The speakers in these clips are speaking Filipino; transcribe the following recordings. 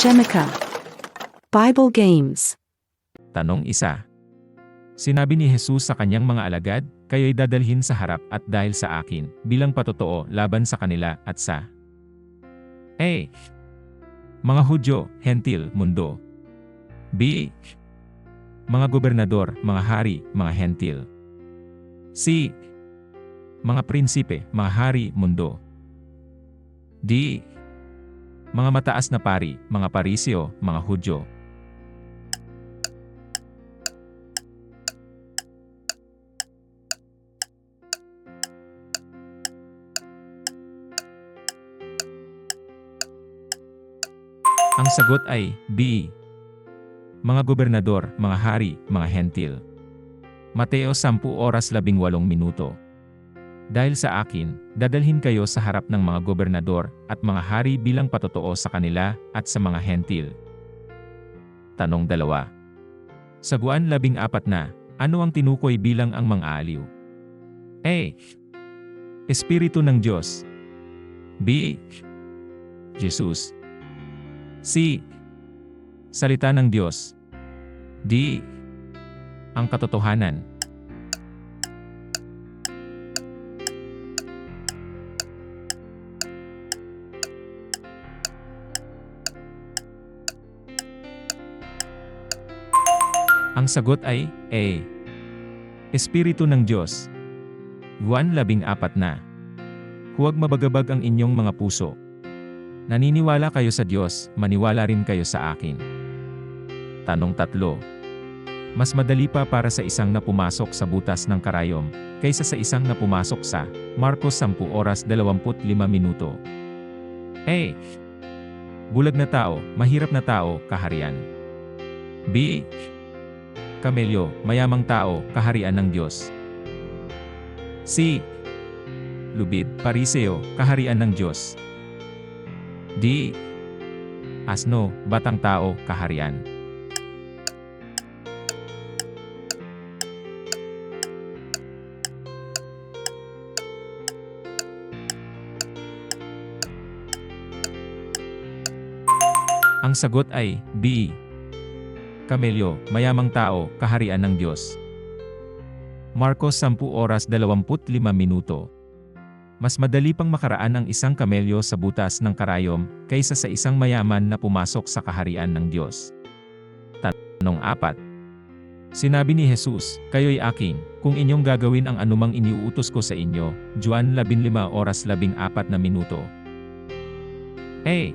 Shemika. Bible Games. Tanong 1. Sinabi ni Jesus sa kanyang mga alagad, kayo'y dadalhin sa harap at dahil sa akin, bilang patotoo laban sa kanila at sa A. Mga Hudyo, Hentil, mundo. B. Mga gobernador, mga hari, mga Hentil. C. Mga prinsipe, mga hari, mundo. D. Mga mataas na pari, mga parisyo, mga Hudyo. Ang sagot ay B. Mga gobernador, mga hari, mga Hentil. Mateo 10:18. Dahil sa akin, dadalhin kayo sa harap ng mga gobernador at mga hari bilang patotoo sa kanila at sa mga Hentil. Tanong 2. Sa Juan 14 na, ano ang tinukoy bilang ang mang-aaliw? A. Espiritu ng Diyos. B. Jesus. C. Salita ng Diyos. D. Ang katotohanan. Ang sagot ay A. Espiritu ng Diyos. Juan 14 na. Huwag mabagabag ang inyong mga puso. Naniniwala kayo sa Diyos, maniwala rin kayo sa akin. Tanong 3. Mas madali pa para sa isang na pumasok sa butas ng karayom, kaysa sa isang na pumasok sa Marcos 10:25. A. Bulag na tao, mahirap na tao, kaharian. B. Kamelyo, mayamang tao, kaharian ng Diyos. C. Lubid, pariseo, kaharian ng Diyos. D. Asno, batang tao, kaharian. Ang sagot ay B. Kamelyo, mayamang tao, kaharian ng Diyos. Marcos 10:25. Mas madali pang makaraan ang isang kamelyo sa butas ng karayom, kaysa sa isang mayaman na pumasok sa kaharian ng Diyos. Tanong 4. Sinabi ni Jesus, kayo'y aking, kung inyong gagawin ang anumang iniuutos ko sa inyo. Juan 15:14. A.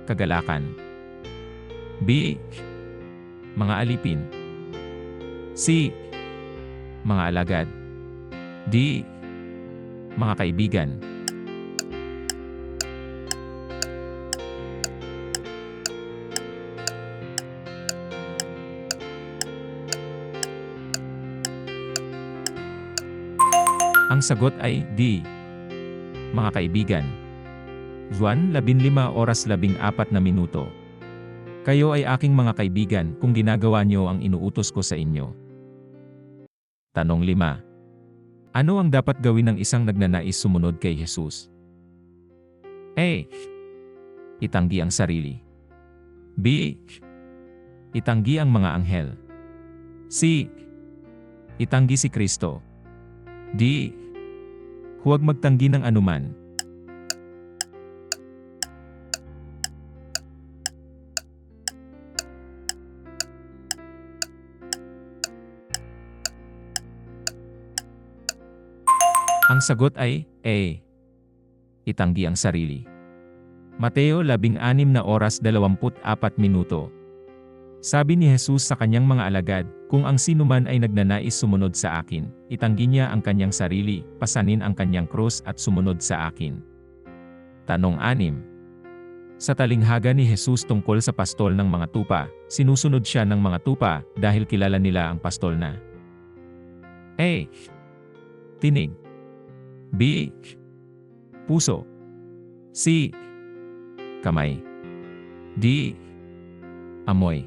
Kagalakan. B. Mga alipin. C. Mga alagad. D. Mga kaibigan. Ang sagot ay D. Mga kaibigan. Juan 15:14. Kayo ay aking mga kaibigan kung ginagawa niyo ang inuutos ko sa inyo. Tanong 5. Ano ang dapat gawin ng isang nagnanais sumunod kay Jesus? A. Itanggi ang sarili. B. Itanggi ang mga anghel. C. Itanggi si Kristo. D. Huwag magtanggi ng anuman. Ang sagot ay A. Itanggi ang sarili. Mateo 16:24. Sabi ni Jesus sa kanyang mga alagad, kung ang sinuman ay nagnanais sumunod sa akin, itanggi niya ang kanyang sarili, pasanin ang kanyang krus at sumunod sa akin. Tanong 6. Sa talinghaga ni Jesus tungkol sa pastol ng mga tupa, sinusunod siya ng mga tupa dahil kilala nila ang pastol na A. Tinig. B. Puso. C. Kamay. D. Amoy.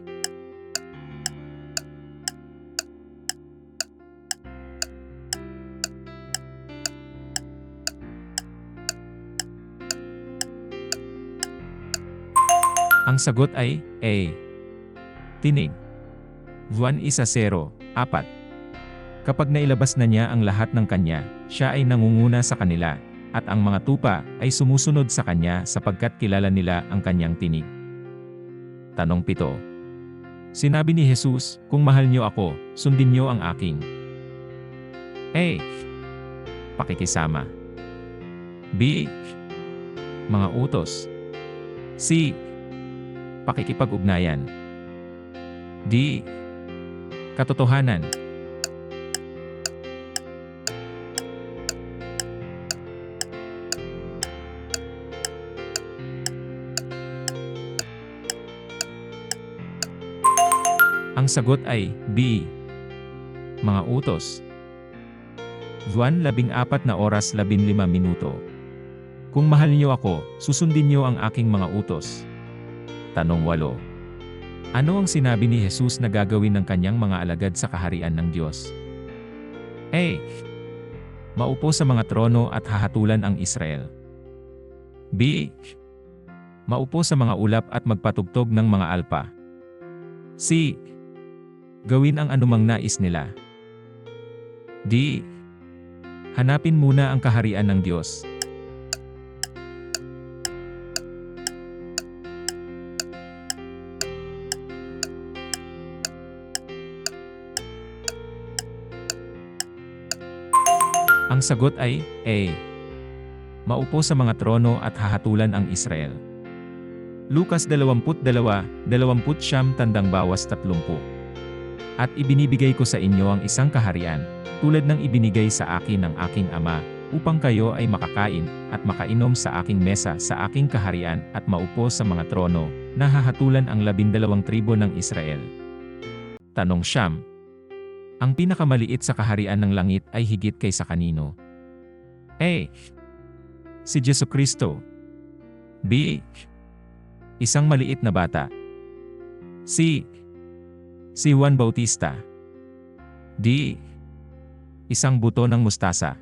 Ang sagot ay A. Tinig. Juan 1:4, 4. Kapag nailabas na niya ang lahat ng kanya, siya ay nangunguna sa kanila, at ang mga tupa ay sumusunod sa kanya sapagkat kilala nila ang kanyang tinig. Tanong 7. Sinabi ni Jesus, kung mahal niyo ako, sundin niyo ang aking A. Pakikisama. B. Mga utos. C. Pakikipag-ugnayan. D. Katotohanan. Ang sagot ay B. Mga utos. Juan 14:15. Kung mahal niyo ako, susundin niyo ang aking mga utos. Tanong 8. Ano ang sinabi ni Jesus na gagawin ng kanyang mga alagad sa kaharian ng Diyos? A. Maupo sa mga trono at hahatulan ang Israel. B. Maupo sa mga ulap at magpatugtog ng mga alpa. C. Gawin ang anumang nais nila. D. Hanapin muna ang kaharian ng Diyos. Ang sagot ay A. Maupo sa mga trono at hahatulan ang Israel. Lucas 22:29. At ibinibigay ko sa inyo ang isang kaharian, tulad ng ibinigay sa akin ng aking Ama, upang kayo ay makakain at makainom sa aking mesa sa aking kaharian at maupo sa mga trono, na hahatulan ang 12 tribo ng Israel. Tanong 9. Ang pinakamaliit sa kaharian ng langit ay higit kaysa kanino? A. Si Jesucristo. B. Isang maliit na bata. C. Si Juan Bautista. D. Isang buto ng mustasa.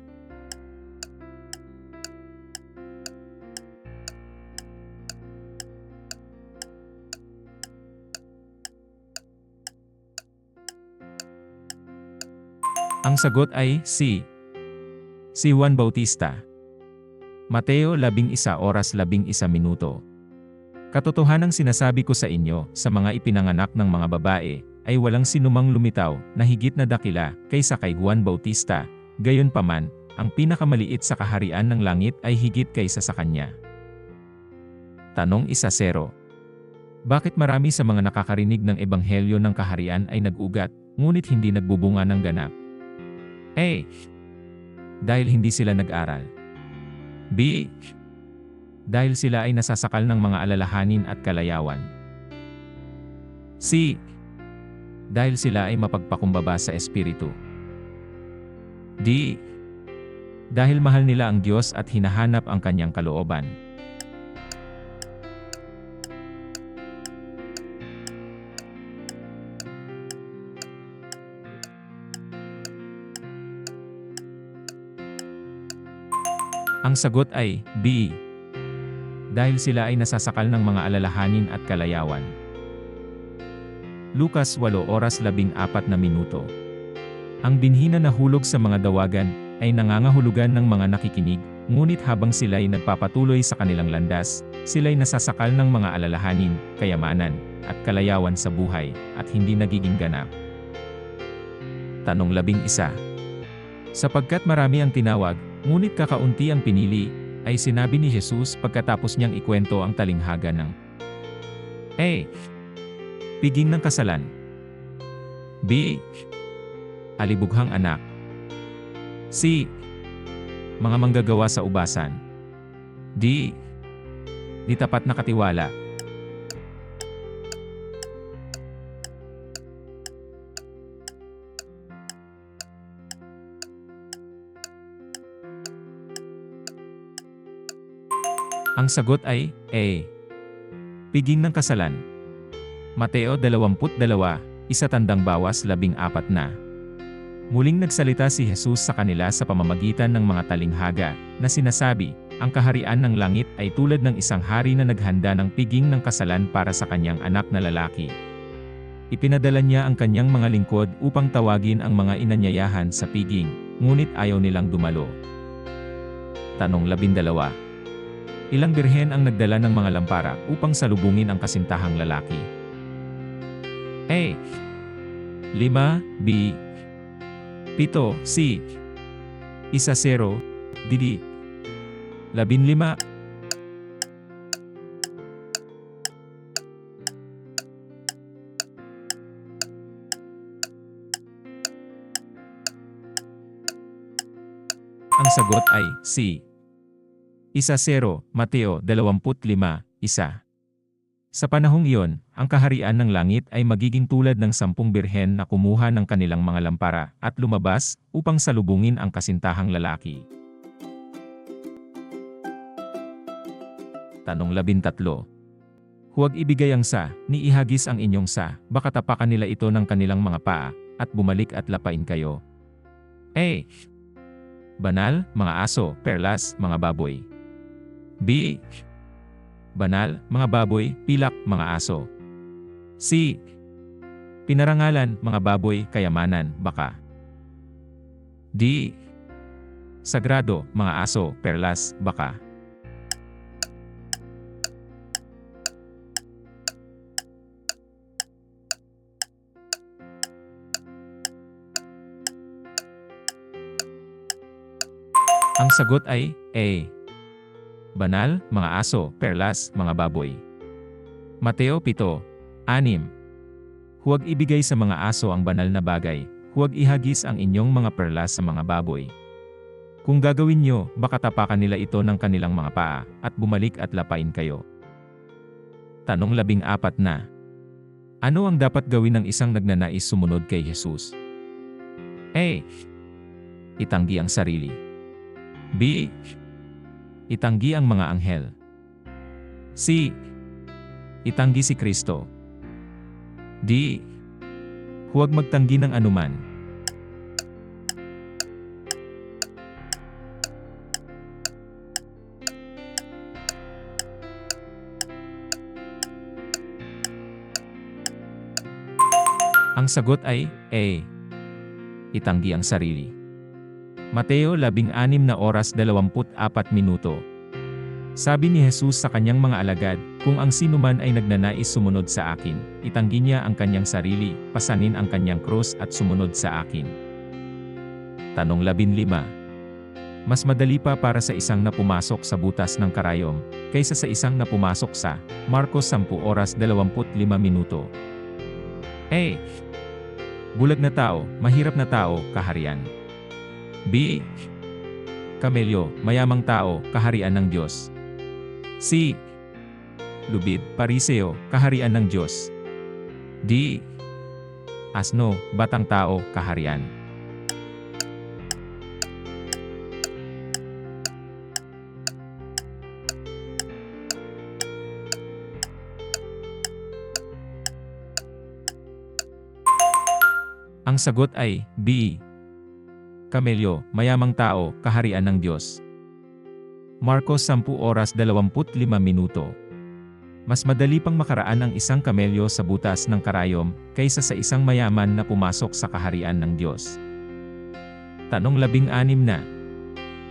Ang sagot ay C. Si Juan Bautista. Mateo 11:11. Katotohanang sinasabi ko sa inyo, sa mga ipinanganak ng mga babae, ay walang sinumang lumitaw na higit na dakila kaysa kay Juan Bautista, gayunpaman, ang pinakamaliit sa kaharian ng langit ay higit kaysa sa kanya. Tanong 1-0. Bakit marami sa mga nakakarinig ng ebanghelyo ng kaharian ay nag-ugat, ngunit hindi nagbubunga ng ganap? A. Dahil hindi sila nag-aral. B. Dahil sila ay nasasakal ng mga alalahanin at kalayawan. C. Dahil sila ay mapagpakumbaba sa espiritu. D. Dahil mahal nila ang Diyos at hinahanap ang kanyang kalooban. Ang sagot ay B. Dahil sila ay nasasakal ng mga alalahanin at kalayawan. Lucas 8:14. Ang binhi na nahulog sa mga dawagan ay nangangahulugan ng mga nakikinig, ngunit habang sila ay nagpapatuloy sa kanilang landas, sila ay nasasakal ng mga alalahanin, kayamanan, at kalayawan sa buhay, at hindi nagiging ganap. Tanong 11. Sapagkat marami ang tinawag, ngunit kakaunti ang pinili, ay sinabi ni Jesus pagkatapos niyang ikwento ang talinghaga ng A. Piging ng kasalan. B. Alibughang anak. C. Mga manggagawa sa ubasan. D. Di tapat na katiwala. Ang sagot ay A. Piging ng kasalan. Mateo 22:14 na. Muling nagsalita si Jesus sa kanila sa pamamagitan ng mga talinghaga, na sinasabi, ang kaharian ng langit ay tulad ng isang hari na naghanda ng piging ng kasalan para sa kanyang anak na lalaki. Ipinadala niya ang kanyang mga lingkod upang tawagin ang mga inanyayahan sa piging, ngunit ayaw nilang dumalo. Tanong 12. Ilang birhen ang nagdala ng mga lampara upang salubungin ang kasintahang lalaki? A. 5, B. 7, C. 1-0, D. 15. Ang sagot ay C. 1-0, Mateo 25:1. Sa panahong iyon, ang kaharian ng langit ay magiging tulad ng 10 birhen na kumuha ng kanilang mga lampara at lumabas upang salubungin ang kasintahang lalaki. Tanong 13. Huwag ibigay ang sa, ni ihagis ang inyong sa, baka tapakan nila ito ng kanilang mga paa, at bumalik at lapain kayo. A. Banal, mga aso, perlas, mga baboy. B. Banal, mga baboy, pilak, mga aso. C. Pinarangalan, mga baboy, kayamanan, baka. D. Sagrado, mga aso, perlas, baka. Ang sagot ay A. Banal, mga aso, perlas, mga baboy. Mateo 7:6. Huwag ibigay sa mga aso ang banal na bagay, huwag ihagis ang inyong mga perlas sa mga baboy. Kung gagawin nyo, baka tapakan nila ito ng kanilang mga paa, at bumalik at lapain kayo. Tanong 14 na. Ano ang dapat gawin ng isang nagnanais sumunod kay Jesus? A. Itanggi ang sarili. B. Itanggi ang mga anghel. C. Itanggi si Kristo. D. Huwag magtanggi ng anuman. Ang sagot ay A. Itanggi ang sarili. Mateo 16:24. Sabi ni Jesus sa kanyang mga alagad, kung ang sinuman ay nagnanais sumunod sa akin, itanggi niya ang kanyang sarili, pasanin ang kanyang krus at sumunod sa akin. Tanong 15. Mas madali pa para sa isang na pumasok sa butas ng karayom, kaysa sa isang na pumasok sa Marcos 10:25. A. Bulag na tao, mahirap na tao, kaharian. B. Kamelyo, mayamang tao, kaharian ng Diyos. C. Lubid, pariseo, kaharian ng Diyos. D. Asno, batang tao, kaharian. Ang sagot ay B. Kamelyo, mayamang tao, kaharian ng Diyos. Marcos 10:25. Mas madali pang makaraan ang isang kamelyo sa butas ng karayom, kaysa sa isang mayaman na pumasok sa kaharian ng Diyos. Tanong 16 na.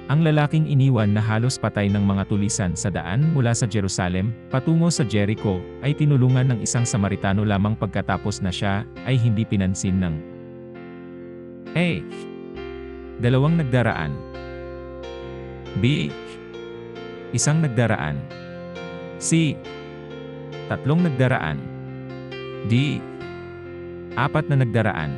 Ang lalaking iniwan na halos patay ng mga tulisan sa daan mula sa Jerusalem, patungo sa Jericho, ay tinulungan ng isang Samaritano lamang pagkatapos na siya ay hindi pinansin ng A. 2 nagdaraan. B. 1 nagdaraan. C. 3 nagdaraan. D. 4 na nagdaraan.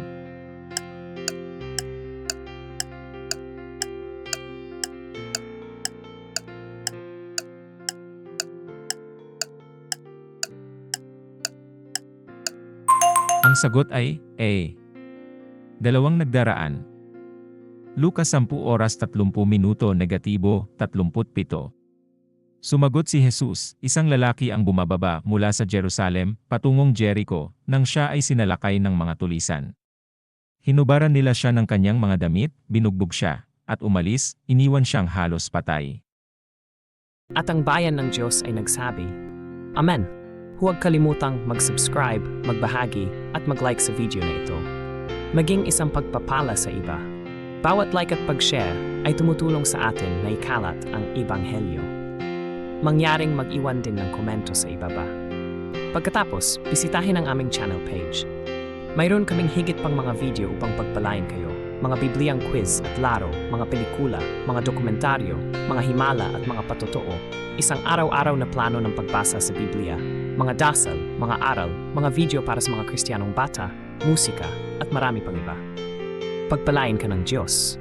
Ang sagot ay A. 2 nagdaraan. Lucas 10:30, -37. Sumagot si Jesus, isang lalaki ang bumababa mula sa Jerusalem, patungong Jericho, nang siya ay sinalakay ng mga tulisan. Hinubaran nila siya ng kanyang mga damit, binugbog siya, at umalis, iniwan siyang halos patay. At ang bayan ng Diyos ay nagsabi, Amen. Huwag kalimutang mag-subscribe, magbahagi, at mag-like sa video na ito. Maging isang pagpapala sa iba. Bawat like at pag-share ay tumutulong sa atin na ikalat ang Ebanghelyo. Mangyaring mag-iwan din ng komento sa ibaba. Pagkatapos, bisitahin ang aming channel page. Mayroon kaming higit pang mga video upang pagpalain kayo. Mga Bibliang quiz at laro, mga pelikula, mga dokumentaryo, mga himala at mga patotoo, isang araw-araw na plano ng pagbasa sa Biblia, mga dasal, mga aral, mga video para sa mga Kristiyanong bata, musika, at marami pang iba. Pagpalain ka ng Diyos.